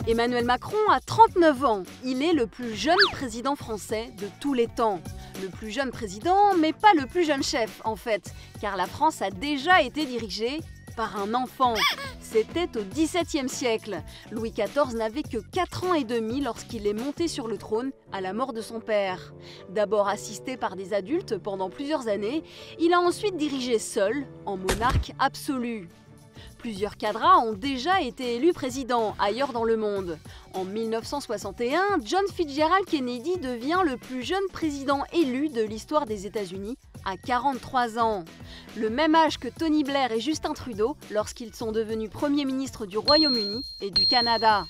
Emmanuel Macron a 39 ans. Il est le plus jeune président français de tous les temps. Le plus jeune président, mais pas le plus jeune chef, en fait, car la France a déjà été dirigée par un enfant. C'était au XVIIe siècle. Louis XIV n'avait que 4 ans et demi lorsqu'il est monté sur le trône à la mort de son père. D'abord assisté par des adultes pendant plusieurs années, il a ensuite dirigé seul, en monarque absolu. Plusieurs cadres ont déjà été élus président ailleurs dans le monde. En 1961, John Fitzgerald Kennedy devient le plus jeune président élu de l'histoire des États-Unis à 43 ans. Le même âge que Tony Blair et Justin Trudeau lorsqu'ils sont devenus Premier ministre du Royaume-Uni et du Canada.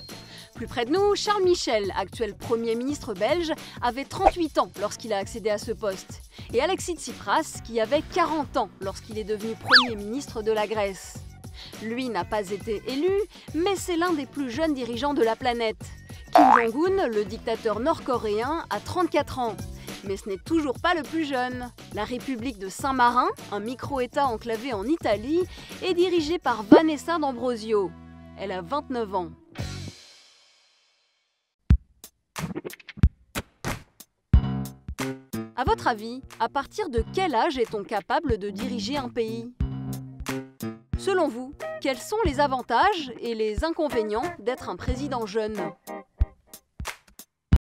Plus près de nous, Charles Michel, actuel Premier ministre belge, avait 38 ans lorsqu'il a accédé à ce poste. Et Alexis Tsipras, qui avait 40 ans lorsqu'il est devenu Premier ministre de la Grèce. Lui n'a pas été élu, mais c'est l'un des plus jeunes dirigeants de la planète. Kim Jong-un, le dictateur nord-coréen, a 34 ans. Mais ce n'est toujours pas le plus jeune. La République de Saint-Marin, un micro-État enclavé en Italie, est dirigée par Vanessa D'Ambrosio. Elle a 29 ans. À votre avis, à partir de quel âge est-on capable de diriger un pays ? Selon vous, quels sont les avantages et les inconvénients d'être un président jeune ?